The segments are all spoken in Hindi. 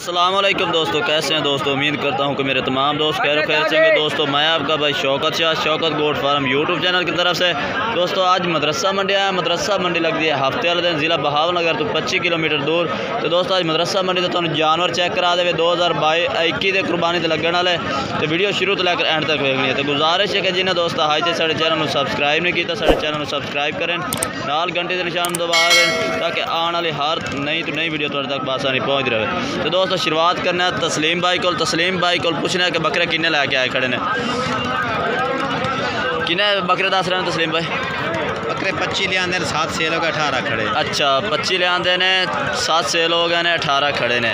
अस्सलामुअलैकुम दोस्तों, कैसे हैं दोस्तों। उम्मीद करता हूं कि मेरे तमाम दोस्त खैर से होंगे। दोस्तों मैं आपका भाई Shaukat Shah, Shaukat goat farm YouTube channel की तरफ से। दोस्तों आज मदरसा मंडी आया। मदरसा मंडी लगती है हफ्ते वाले दिन, ज़िला बहावलनगर तो 25 किलोमीटर दूर। तो दोस्तों आज मदरसा मंडी तो तुम जानवर चेक करा दे 2021 के कुर्बानी तो लगन वाले। तो वीडियो शुरू तो लैकर एंड तक देखनी है। तो गुजारिश है कि जिन्हें दोस्त हाई से साढ़े चैनल को सब्सक्राइब नहीं किया, साढ़े चैनल को सब्सक्राइब करें, नाल घंटे के निशान दबा दें ताकि आने वाली हर नई तो नई वीडियो तुहाडे तक आसानी पहुँच रहे। तो दोस्तों शुरुआत करना है तस्लीम भाई को। तस्लीम भाई को पूछना है कि बकरे किन्ने लैके आए खड़े ने, किन्ने बकरे दस रहे हैं तस्लीम भाई। बकरे 25 ले आंदे, 7 सेल हो गए, 18 खड़े। अच्छा 25 ले आंदे ने, 7 सेल हो गए ने, 18 खड़े ने।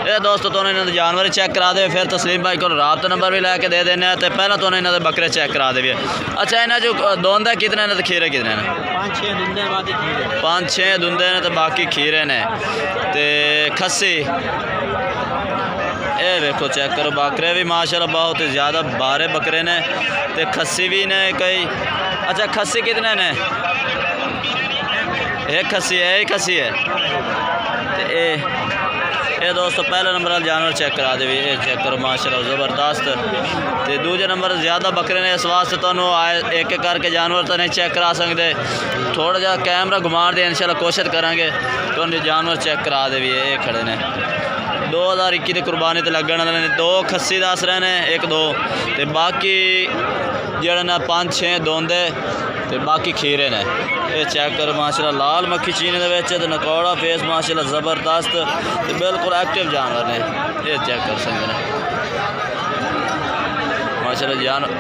ये दोस्तों तो इन्होंने जानवर चेक करा दे, फिर तस्लीम भाई को राबता नंबर भी लैके दे देने। तो पहले तो इन्होंने बकरे चेक करा दे। अच्छा इन्हें जो दोंदा कितने ने तो खीरे कितने ने? 5-6 दुंदे ने तो बाकी खीरे ने। तो खस्सी ये देखो चेक करो, बकरे भी माशाल्लाह बहुत ज़्यादा बारे बकरे ने। तो खस्सी भी ने कई। अच्छा खस्सी कितने ने? एक खस्सी है, एक खस्सी है। तो ये दोस्तों पहले नंबर वाले जानवर चेक करा दे। ये चेक करो माशाल्लाह ज़बरदस्त। तो दूजे नंबर ज़्यादा बकरे ने, इस वास्ते तो एक एक करके जानवर तो नहीं चेक करा सकते। थोड़ा जा कैमरा घुमा दे, इंशाल्लाह कोशिश करांगे तो जानवर चेक करा दे। ये खड़े ने 2021 की कुर्बानी तो लगन वाले ने। 2 खस्सी दस रहे ने, 1-2 तो बाकी जड़े ने 5-6 दोंदे तो बाकी खीरे ने। ये चेक करो माशाल्लाह लाल मक्खी चीने दे विच ते नकौड़ा फेस माशाल्लाह ज़बरदस्त तो बिल्कुल एक्टिव जानवर ने। ये चेक कर सकते हैं माशाल्लाह जानवर।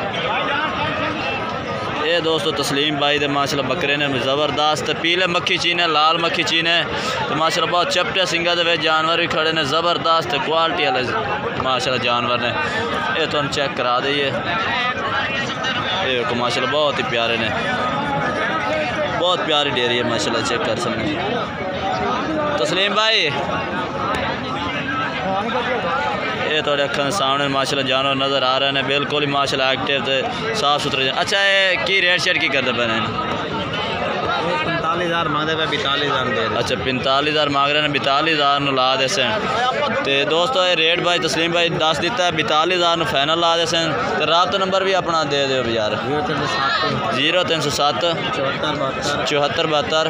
ये दोस्तों तस्लीम भाई दे माशाल्लाह बकरे ने ज़बरदस्त पीले मक्खी चीने, लाल मक्खी चीने तो माशाल्लाह बहुत चपटे सिंगा दे विच जानवर भी खड़े ने। ज़बरदस्त क्वालिटी वाले माशाल्लाह जानवर ने। ये तो हम चेक करा दईए। ये माशाल्लाह बहुत ही प्यारे ने, बहुत प्यारी डेयरी है माशाल्लाह, चेक कर सकते हैं तस्लीम भाई। ये थोड़े अखन सामने माशाल्लाह जानवर नज़र आ रहे हैं, बिल्कुल ही माशाल्लाह एक्टिव तो साफ सुथरे। अच्छा ये की रेट शेट की करते पे? 45,000 मांगते पे, 42,000 दे। अच्छा 45,000 मांग रहे हैं, 42,000 ला दे सन। तो दोस्तों ये रेट भाई तस्लीम भाई दस दिता है, 42,000 फाइनल ला दे सन। तो राबता नंबर भी अपना दे दो यार। 0307 74 72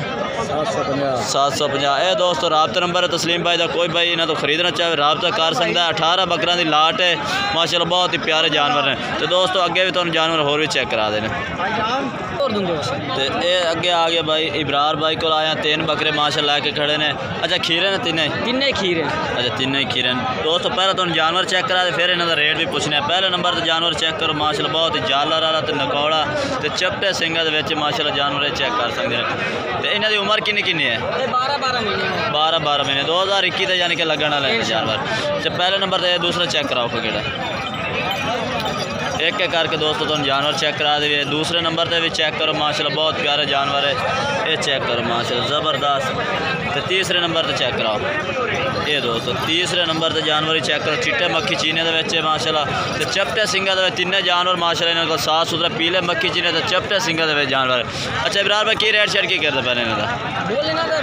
750। ये दोस्तों राबता नंबर है तस्लीम भाई का। कोई भाई इन्हें तो खरीदना चाहे राबता कर सकता है। 18 बकरा की लाट है माशाल्लाह, बहुत ही प्यारे जानवर हैं। तो दोस्तों अगे भी तुम जानवर होर भी चेक करा देने। तो ये अगे आ गया भाई इब्रार भाई को आया, 3 बकरे माशाल्लाह लैके खड़े ने। अच्छा खीरे ने तिन्ने खीरे? अच्छा तिन्ने खीरे। दोस्तों पहले तुम जानवर चेक करा दे, फिर इन्हों का रेट भी पूछना। पहले नंबर तो जानवर चेक करो माशाल्लाह बहुत ही जालर वाला तो नकौड़ा तो चपटे सिंगा दे माशाल्लाह जानवर चेक कर सकते हैं। तो इन्हों की उम्र किन्नी किन्नी है? 12-12 महीने। 2021 यानी कि लगन वाले जानवर। तो पहले नंबर तो दूसरा चेक कराओ कि एक एक करके दोस्तों तुम जानवर चेक करा दे। दूसरे नंबर पर भी चेक करो माशाल्लाह बहुत प्यारे जानवर है। ये चेक करो माशाल्लाह ज़बरदस्त। तो तीसरे नंबर पर चेक कराओ। ये दोस्तों तीसरे नंबर पर जानवर ही चेक करो, चिट्टे मक्खी चीने दे विच माशाल्लाह तो चपटे सिंगा दे तिन्ने जानवर माशाल्लाह इन्होंने को साफ सुथरा पीले मक्खी चीने तो चपटे सिंगा दे जानवर। अच्छा इब्रार भाई की रेट शेट की करते पहले इन्होंने?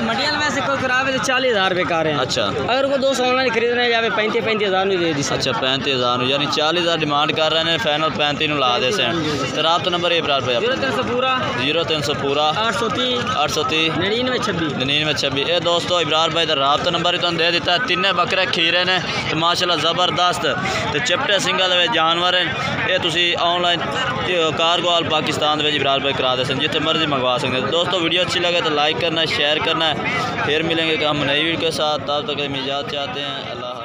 मंडियल में से कोई करावे तो 40,000 रुपये का रहे हैं। अच्छा अगर को 200 ऑनलाइन खरीदने जाए 35,000 नहीं दे दी। अच्छा 35,000 यानी 40,000 डिमांड कर रहे हैं, फाइनल 35 ला दे से। तो राबता नंबर इब्रार भाई 0300 पूरा 830 9926। ये दोस्तों इब्रार भाई का राबता नंबर ही तुम दे दिता। तिन्ने बकरे खीरे ने तो माशाल्लाह ज़बरदस्त तो चपटे सिंगा दे जानवर हैं। ये तुसी ऑनलाइन कारगोवाल पाकिस्तान में इब्रार भाई करा दे जितने मर्जी मंगवा सकते हैं। दोस्तों वीडियो अच्छी लगे तो लाइक करना है, शेयर करना है। फिर मिलेंगे कि हम नई वीडियो के साथ, तब तक इजाज़त चाहते हैं। अल्लाह।